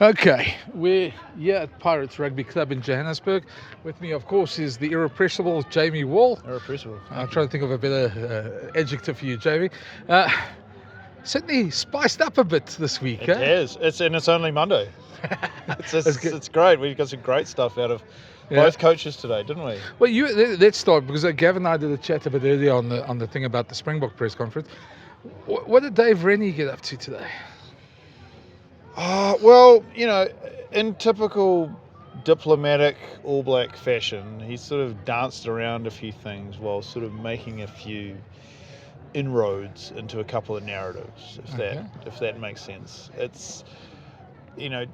Okay, we're here at Pirates Rugby Club in Johannesburg. With me, of course, is the irrepressible Jamie Wall. Irrepressible. I'm trying to think of a better adjective for you, Jamie. Certainly spiced up a bit this week. It has. It's only Monday. It's great. We've got some great stuff out of both coaches today, didn't we? Well, let's start because Gavin and I did a chat a bit earlier on the thing about the Springbok press conference. What did Dave Rennie get up to today? Well, in typical diplomatic All Black fashion, he sort of danced around a few things while sort of making a few inroads into a couple of narratives, if that makes sense. It's,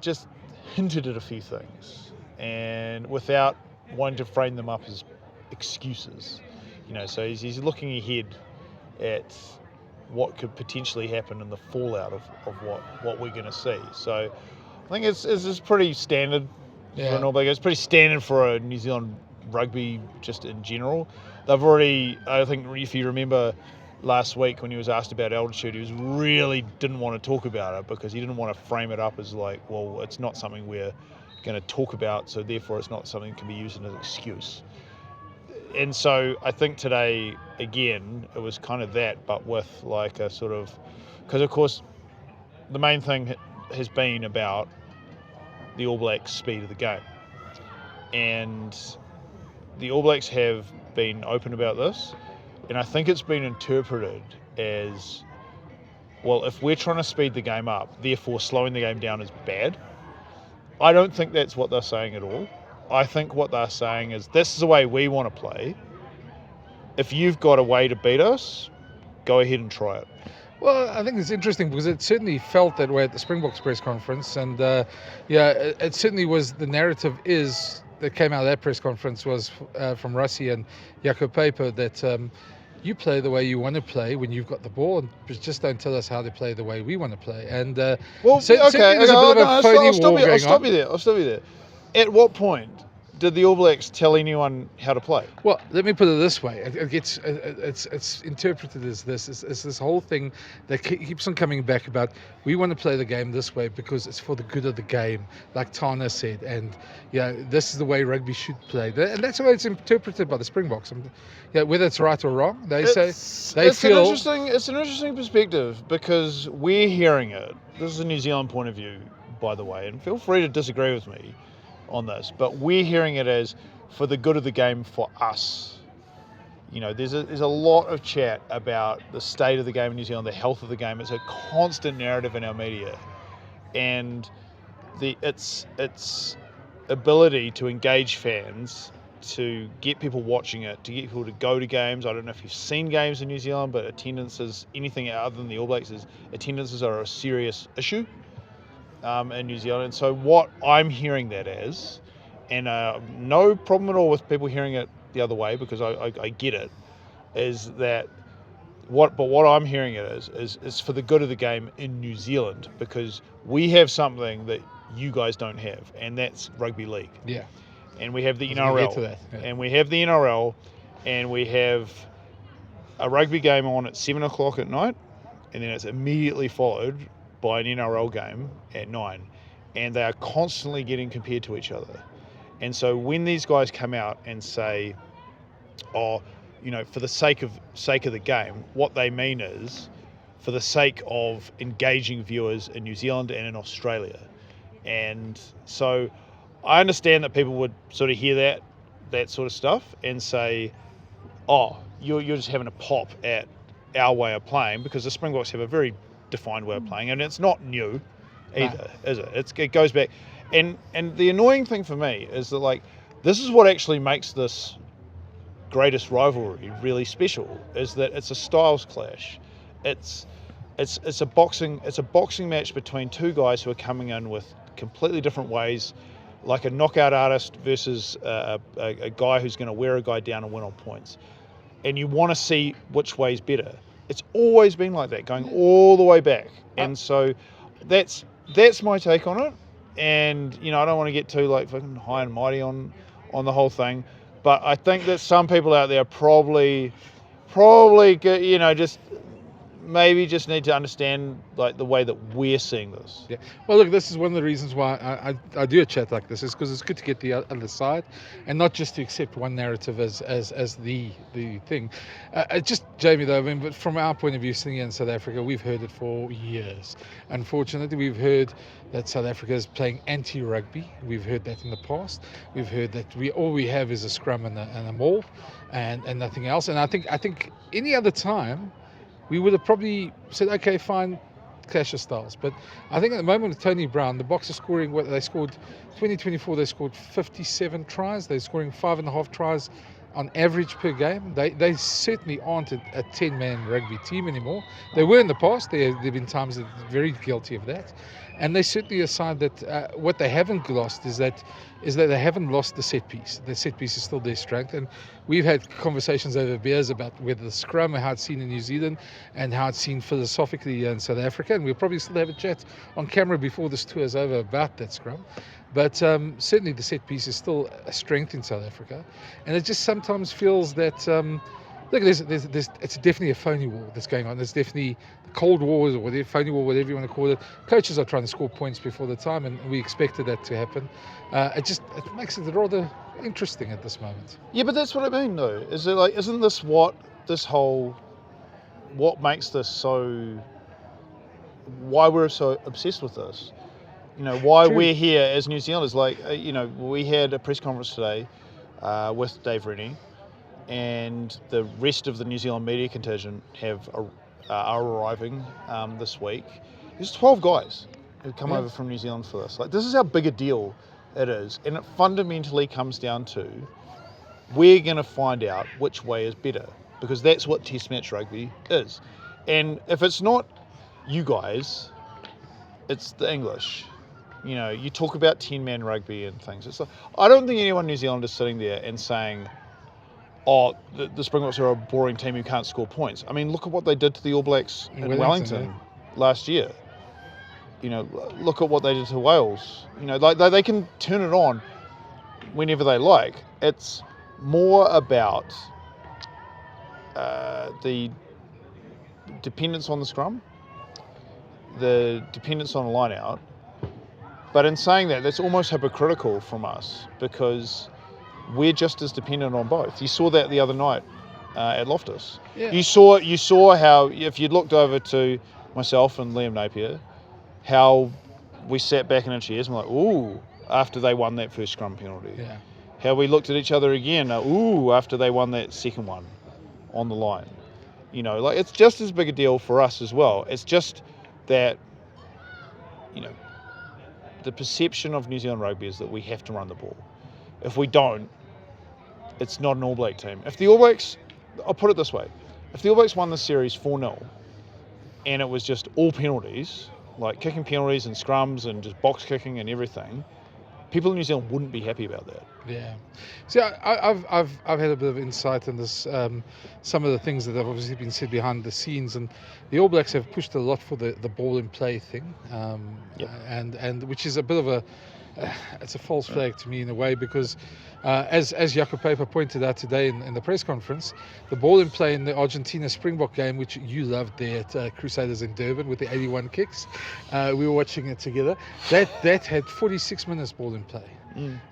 just hinted at a few things, and without wanting to frame them up as excuses. So he's looking ahead at what could potentially happen in the fallout of what we're going to see. So I think it's pretty standard for an All Black. It's pretty standard for a New Zealand rugby just in general. They've already, I think if you remember last week when he was asked about altitude, he really didn't want to talk about it because he didn't want to frame it up as like, well, it's not something we're going to talk about, so therefore it's not something that can be used as an excuse. And so I think today, again, it was kind of that, but with like a sort of, because of course the main thing has been about the All Blacks' speed of the game. And the All Blacks have been open about this, and I think it's been interpreted as, well, if we're trying to speed the game up, therefore slowing the game down is bad. I don't think that's what they're saying at all. I think what they're saying is, this is the way we want to play. If you've got a way to beat us, go ahead and try it. Well, I think it's interesting because it certainly felt that way at the Springboks press conference, and it certainly was. The narrative that came out of that press conference was from Rassie and Jaco Paper that you play the way you want to play when you've got the ball, and just don't tell us how to play the way we want to play. And I'll stop you there. At what point did the All Blacks tell anyone how to play? Well, let me put it this way. It's interpreted as this. It's this whole thing that keeps on coming back about, we want to play the game this way because it's for the good of the game, like Tana said. And this is the way rugby should play. And that's the way it's interpreted by the Springboks. Whether it's right or wrong, it's an interesting perspective because we're hearing it. This is a New Zealand point of view, by the way, and feel free to disagree with me on this, but we're hearing it as for the good of the game for us. There's a lot of chat about the state of the game in New Zealand, the health of the game. It's a constant narrative in our media, and its ability to engage fans, to get people watching it, to get people to go to games. I don't know if you've seen games in New Zealand, but attendances, anything other than the All Blacks, attendances are a serious issue in New Zealand. And so what I'm hearing that as, and no problem at all with people hearing it the other way because I get it, is that what I'm hearing it is for the good of the game in New Zealand because we have something that you guys don't have, and that's Rugby League. Yeah. And we have the NRL. And we have the NRL, and we have a rugby game on at 7 o'clock at night, and then it's immediately followed by an NRL game at 9, and they are constantly getting compared to each other. And so when these guys come out and say, for the sake of the game, what they mean is for the sake of engaging viewers in New Zealand and in Australia. And so I understand that people would sort of hear that sort of stuff and say, you're just having a pop at our way of playing, because the Springboks have a very defined way of playing, and it's not new either, is it? It goes back, and the annoying thing for me is that this is what actually makes this greatest rivalry really special, is that it's a styles clash. It's a boxing match between two guys who are coming in with completely different ways, like a knockout artist versus a guy who's going to wear a guy down and win on points, and you want to see which way's better. It's always been like that, going all the way back. And so that's my take on it. And, I don't want to get too fucking high and mighty on the whole thing. But I think that some people out there probably just maybe just need to understand like the way that we're seeing this. Yeah. Well, look, this is one of the reasons why I do a chat like this, is because it's good to get the other side, and not just to accept one narrative as the thing. Just Jamie, though, I mean, but from our point of view, sitting here in South Africa, we've heard it for years. Unfortunately, we've heard that South Africa is playing anti-rugby. We've heard that in the past. We've heard that all we have is a scrum and a maul, and nothing else. And I think any other time, we would have probably said, okay, fine, clash of styles. But I think at the moment with Tony Brown, the Boks are scoring, they scored 2024, they scored 57 tries. They're scoring 5.5 tries on average per game. They certainly aren't a 10-man rugby team anymore. They were in the past. There have been times that they're very guilty of that. And they certainly aside that what they haven't lost is that they haven't lost the set piece. The set piece is still their strength. And we've had conversations over beers about whether the scrum, how it's seen in New Zealand and how it's seen philosophically in South Africa. And we'll probably still have a chat on camera before this tour is over about that scrum. But certainly the set piece is still a strength in South Africa. And it just sometimes feels that, look, it's definitely a phony war that's going on. There's definitely the Cold War or whatever, phony war, whatever you want to call it. Coaches are trying to score points before the time, and we expected that to happen. It makes it rather interesting at this moment. Yeah, but that's what I mean, though. Is it like, isn't this what makes this so, why we're so obsessed with this? You know, why True. We're here as New Zealanders. Like, we had a press conference today with Dave Rennie, and the rest of the New Zealand media contingent are arriving this week. There's 12 guys who come over from New Zealand for this. Like, this is how big a deal it is, and it fundamentally comes down to we're going to find out which way is better, because that's what Test match rugby is. And if it's not you guys, it's the English. You know, you talk about 10-man rugby and things. It's like, I don't think anyone in New Zealand is sitting there and saying, oh, the Springboks are a boring team who can't score points. I mean, look at what they did to the All Blacks in Wellington last year. You know, look at what they did to Wales. You know, like they can turn it on whenever they like. It's more about the dependence on the scrum, the dependence on a line out. But in saying that, that's almost hypocritical from us, because we're just as dependent on both. You saw that the other night at Loftus. Yeah. You saw how, if you looked over to myself and Liam Napier, how we sat back in our chairs and were like, ooh, after they won that first scrum penalty. Yeah. How we looked at each other again, ooh, after they won that second one on the line. You know, like, it's just as big a deal for us as well. It's just that, you know, the perception of New Zealand rugby is that we have to run the ball. If we don't, it's not an All Black team. If the All Blacks, I'll put it this way, if the All Blacks won the series 4-0 and it was just all penalties, like kicking penalties and scrums and just box kicking and everything, people in New Zealand wouldn't be happy about that. Yeah. See, I've had a bit of insight in this, some of the things that have obviously been said behind the scenes, and the All Blacks have pushed a lot for the ball in play thing, and which is a bit of it's a false flag to me in a way, because as Jaco Paper pointed out today in the press conference, the ball in play in the Argentina Springbok game, which you loved there at Crusaders in Durban with the 81 kicks, we were watching it together, that had 46 minutes ball in play.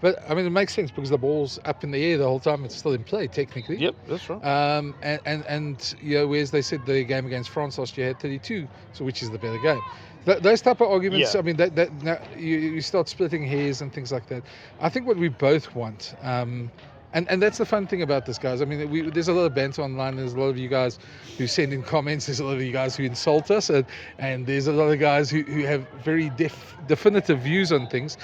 But I mean, it makes sense because the ball's up in the air the whole time. It's still in play technically. Yep, that's right. And you know, whereas they said the game against France last year had 32, so which is the better game? Those type of arguments. I mean, that you start splitting hairs and things like that. I think what we both want. And that's the fun thing about this, guys. I mean, there's a lot of banter online. There's a lot of you guys who send in comments. There's a lot of you guys who insult us, and there's a lot of guys who have very definitive views on things.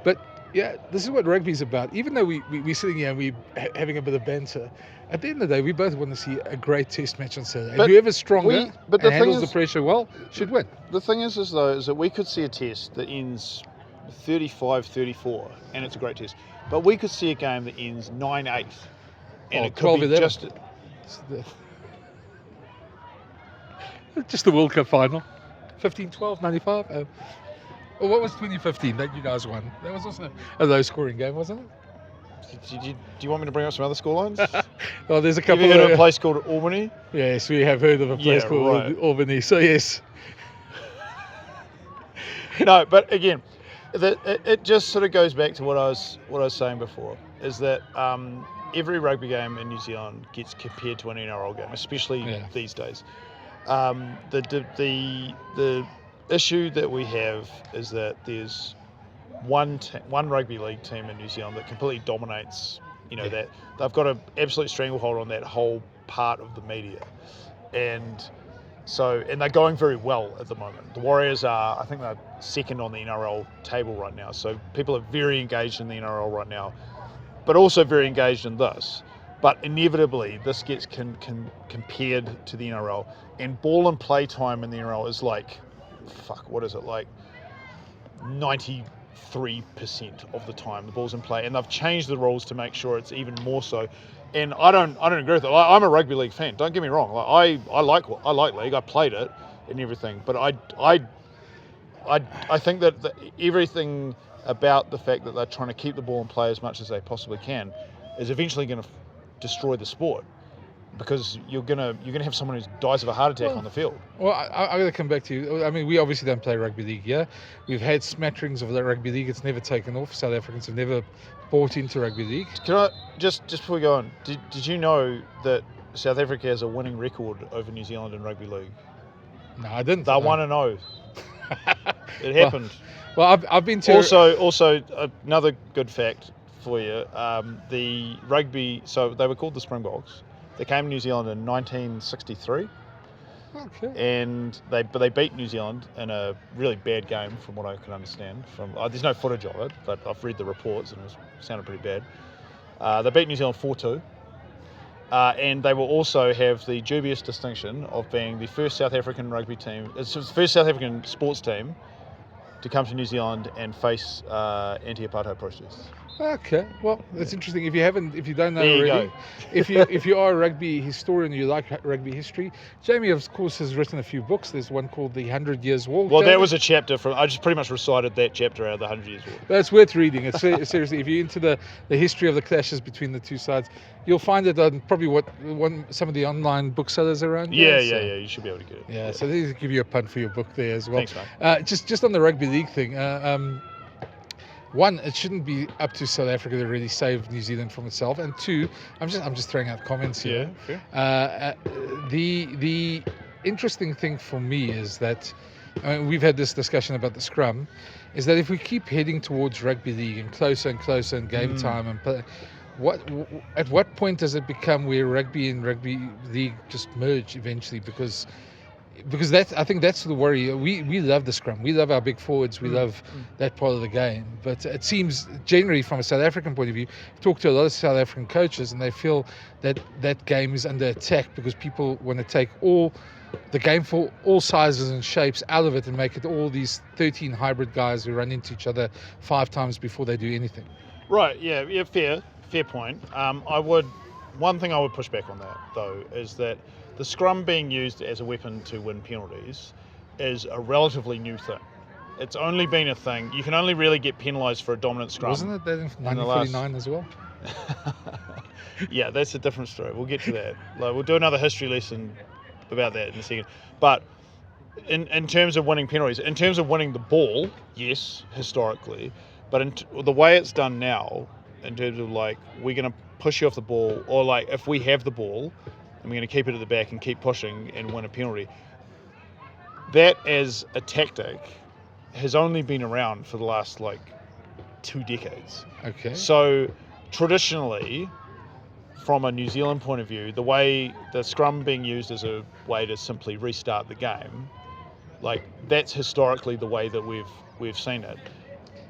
But yeah, this is what rugby is about. Even though we're sitting here and we're having a bit of banter, at the end of the day, we both want to see a great Test match on Saturday. And whoever's stronger and handles the pressure well should win. The thing is that we could see a Test that ends 35-34, and it's a great Test. But we could see a game that ends 9-8, and it could be just the World Cup final, 15-12, 95. Well, what was 2015 that you guys won? That was also a low-scoring game, wasn't it? Do you want me to bring up some other scorelines? Well, there's a Have couple. you heard of a place called Albany? Yes, we have heard of a place called right. Albany. So yes. No, but again, it just sort of goes back to what I was saying before, is that every rugby game in New Zealand gets compared to an NRL game, especially these days. The issue that we have is that there's one rugby league team in New Zealand that completely dominates. That they've got an absolute stranglehold on that whole part of the media, and they're going very well at the moment. The Warriors I think they're second on the NRL table right now. So people are very engaged in the NRL right now, but also very engaged in this. But inevitably, this gets compared to the NRL, and ball and play time in the NRL is like, what is it, like 93% of the time the ball's in play, and they've changed the rules to make sure it's even more so. And I don't agree with it. I'm a rugby league fan. Don't get me wrong. I like league. I played it and everything. But I think that everything about the fact that they're trying to keep the ball in play as much as they possibly can is eventually going to destroy the sport, because you're gonna have someone who dies of a heart attack on the field. Well, I'm going to come back to you. I mean, we obviously don't play rugby league here. We've had smatterings of the rugby league. It's never taken off. South Africans have never bought into rugby league. Can I just before we go on? Did you know that South Africa has a winning record over New Zealand in rugby league? No, I didn't. They're 1-0. It happened. Well, I've been to. Also another good fact for you. The rugby. So they were called the Springboks. They came to New Zealand in 1963. Okay. And they beat New Zealand in a really bad game, from what I can understand. There's no footage of it, but I've read the reports and it sounded pretty bad. They beat New Zealand 4-2, and they will also have the dubious distinction of being the first South African rugby team. It's the first South African sports team to come to New Zealand and face anti-apartheid protests. Okay, well, that's interesting. If you don't know there already, if you are a rugby historian, you like rugby history. Jamie, of course, has written a few books. There's one called The 100 Years' War. Well, Jamie, that was a chapter from. I just pretty much recited that chapter out of the 100 Years' War. But it's worth reading. It's seriously, if you're into the history of the clashes between the two sides, you'll find it on probably some of the online booksellers around. Yeah, you should be able to get it. Yeah, so they give you a punt for your book there as well. Thanks, mate. Just on the rugby league thing. One, it shouldn't be up to South Africa to really save New Zealand from itself. And two, I'm just throwing out comments here. Yeah, fair. The interesting thing for me is that we've had this discussion about the scrum, is that if we keep heading towards rugby league and closer and game time and at what point does it become where rugby and rugby league just merge eventually? Because I think that's the worry. We love the scrum. We love our big forwards. We love that part of the game. But it seems generally from a South African point of view, I've talked to a lot of South African coaches and they feel that game is under attack because people want to take the game for all sizes and shapes out of it and make it all these 13 hybrid guys who run into each other 5 times before they do anything. Right, yeah, fair point. One thing I would push back on that, though, is that the scrum being used as a weapon to win penalties is a relatively new thing. It's only been a thing. You can only really get penalised for a dominant scrum. Wasn't it that in 1949 as well? Yeah, that's a different story. We'll get to that. We'll do another history lesson about that in a second. But in terms of winning penalties, in terms of winning the ball, yes, historically. But the way it's done now, in terms of we're going to push you off the ball, or if we have the ball, and we're going to keep it at the back and keep pushing and win a penalty. That as a tactic has only been around for the last 2 decades. Okay. So traditionally, from a New Zealand point of view, the way the scrum being used as a way to simply restart the game, that's historically the way that we've seen it.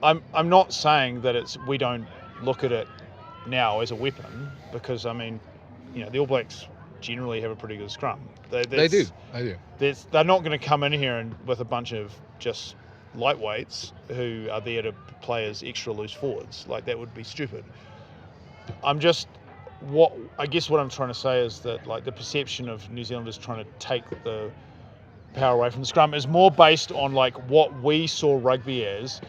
I'm not saying that we don't look at it now as a weapon, because the All Blacks generally have a pretty good scrum. They do. They're not going to come in here with a bunch of just lightweights who are there to play as extra loose forwards. That would be stupid. I guess what I'm trying to say is that the perception of New Zealanders trying to take the power away from the scrum is more based on what we saw rugby as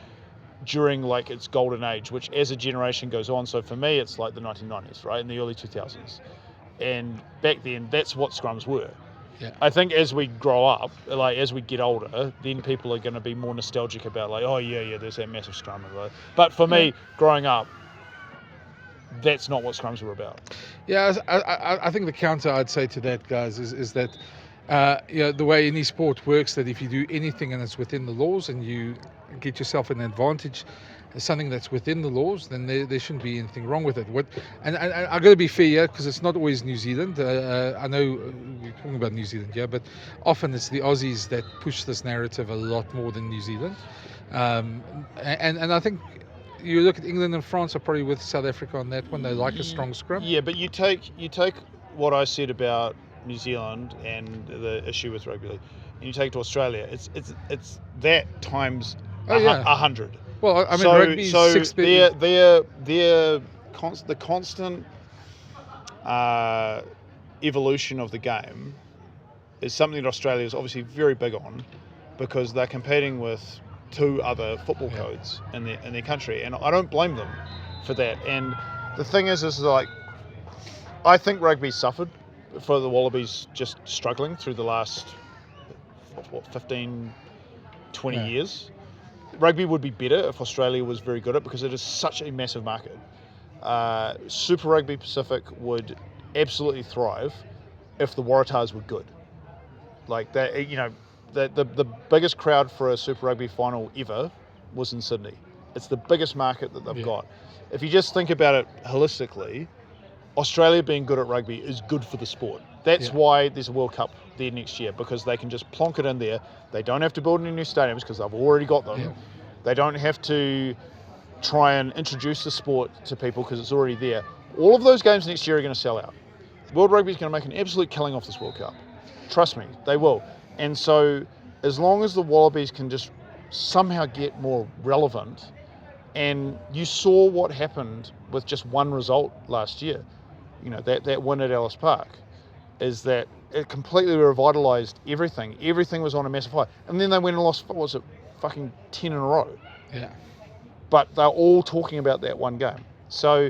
during like its golden age, which as a generation goes on, so for me it's like the 1990s, right, in the early 2000s, and back then that's what scrums were. Yeah. I think as we grow up, like as we get older, then people are going to be more nostalgic about like, oh yeah, there's that massive scrum. But for me, growing up, that's not what scrums were about. Yeah, I think the counter I'd say to that, guys, is that the way any sport works, that if you do anything and it's within the laws and you get yourself an advantage, something that's within the laws, then there shouldn't be anything wrong with it. And I've got to be fair here, because it's not always New Zealand. I know we're talking about New Zealand here, but often it's the Aussies that push this narrative a lot more than New Zealand. And I think you look at England and France are probably with South Africa on that one. They like a strong scrum. Yeah, but you take what I said about New Zealand and the issue with rugby league, and you take it to Australia. It's that times 100. Well, I mean, rugby's the constant evolution of the game is something that Australia is obviously very big on, because they're competing with 2 other football codes in their country, and I don't blame them for that. And the thing is like, I think rugby suffered for the Wallabies just struggling through the last 15, 20 years. Rugby would be better if Australia was very good at it, because it is such a massive market. Super Rugby Pacific would absolutely thrive if the Waratahs were good. Like that, the biggest crowd for a Super Rugby final ever was in Sydney. It's the biggest market that they've got. If you just think about it holistically, Australia being good at rugby is good for the sport. That's why there's a World Cup there next year, because they can just plonk it in there. They don't have to build any new stadiums because they've already got them. Yeah. They don't have to try and introduce the sport to people because it's already there. All of those games next year are going to sell out. World Rugby is going to make an absolute killing off this World Cup. Trust me, they will. And so as long as the Wallabies can just somehow get more relevant, and you saw what happened with just one result last year, that win at Ellis Park, is that it completely revitalised everything. Everything was on a massive high. And then they went and lost, what was it, fucking 10 in a row. Yeah. But they're all talking about that one game. So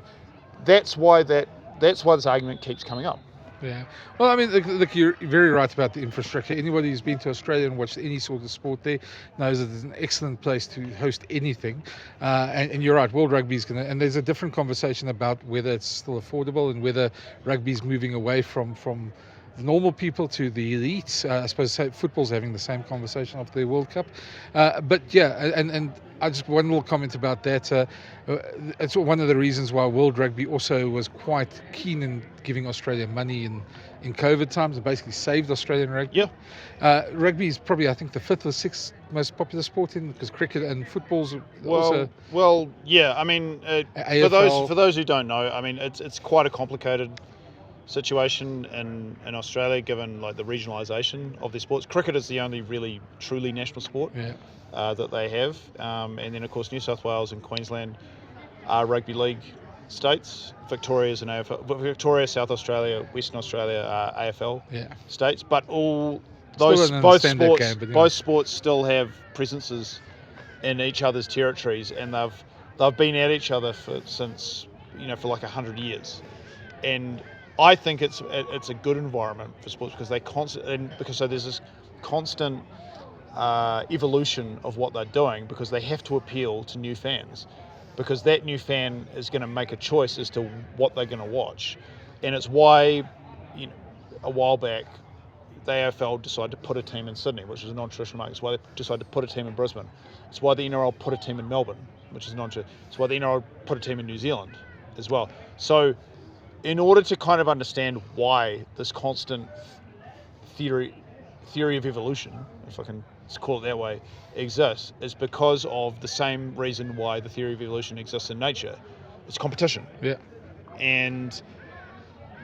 that's why this argument keeps coming up. Yeah. Well, I mean, look, you're very right about the infrastructure. Anybody who's been to Australia and watched any sort of sport there knows that it's an excellent place to host anything. And you're right, World Rugby is going to... And there's a different conversation about whether it's still affordable and whether rugby's moving away from the normal people to the elites. I suppose football's having the same conversation after the World Cup. But yeah, and I just one little comment about that. It's one of the reasons why World Rugby also was quite keen in giving Australia money in COVID times and basically saved Australian rugby. Yeah. Rugby is probably, I think, the 5th or 6th most popular sport because cricket and football's also... Well, yeah. I mean, for those who don't know, I mean, it's quite a complicated situation in Australia, given like the regionalisation of their sports. Cricket is the only really truly national sport that they have, and then of course New South Wales and Queensland are rugby league states. Victoria's an AFL. Victoria, South Australia, Western Australia are AFL states, but all those both sports still have presences in each other's territories, and they've been at each other for like 100 years, and I think it's a good environment for sports because there's this constant evolution of what they're doing, because they have to appeal to new fans, because that new fan is going to make a choice as to what they're going to watch. And it's why a while back the AFL decided to put a team in Sydney, which is a non-traditional market. It's why they decided to put a team in Brisbane. It's why the NRL put a team in Melbourne, which is non-traditional. It's why the NRL put a team in New Zealand as well. So in order to kind of understand why this constant theory of evolution, if I can call it that way, exists, is because of the same reason why the theory of evolution exists in nature. It's competition. Yeah. And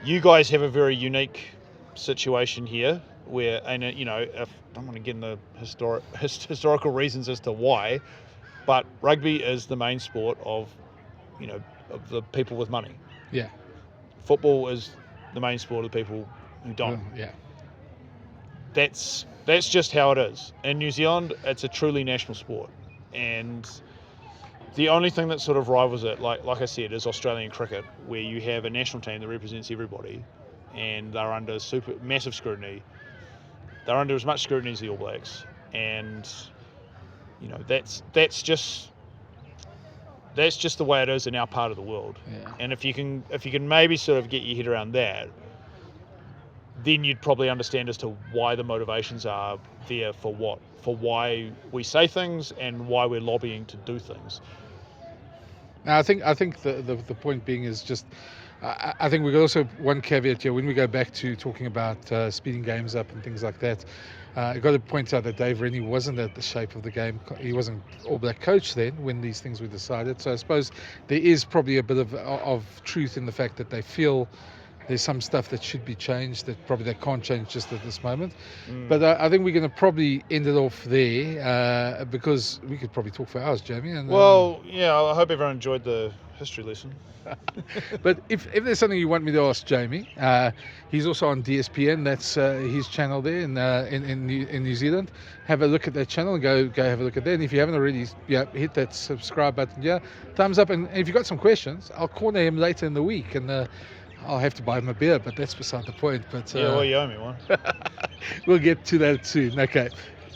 you guys have a very unique situation here where, if I don't want to get into historical reasons as to why, but rugby is the main sport of the people with money. Yeah. Football is the main sport of the people who don't. Yeah. That's just how it is. In New Zealand, it's a truly national sport, and The only thing that sort of rivals it, like I said, is Australian cricket, where you have a national team that represents everybody, and they're under massive scrutiny. They're under as much scrutiny as the All Blacks, and that's just the way it is in our part of the world. Yeah. And if you can maybe sort of get your head around that, then you'd probably understand as to why the motivations are there for why we say things and why we're lobbying to do things. Now, I think the point being is just, I think we've got also one caveat here. When we go back to talking about speeding games up and things like that, I've got to point out that Dave Rennie wasn't at the shape of the game. He wasn't All Black coach then when these things were decided. So I suppose there is probably a bit of truth in the fact that they feel there's some stuff that should be changed that probably they can't change just at this moment. But I think we're going to probably end it off there because we could probably talk for hours, Jamie. And, I hope everyone enjoyed the history lesson. But if there's something you want me to ask Jamie, he's also on DSPN. That's his channel there in New Zealand. Have a look at that channel and go have a look at that. And if you haven't already, hit that subscribe button. Thumbs up. And if you've got some questions, I'll corner him later in the week and I'll have to buy him a beer, but that's beside the point. But you owe me one. We'll get to that soon. Okay.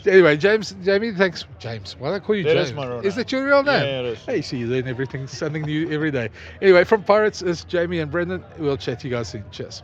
Anyway, Jamie, thanks. James, why do I call you That James? is my real name. Is that your real name? Yeah, it is. Hey, so you learn something new every day. Anyway, from Pirates, it's Jamie and Brendan. We'll chat to you guys soon. Cheers.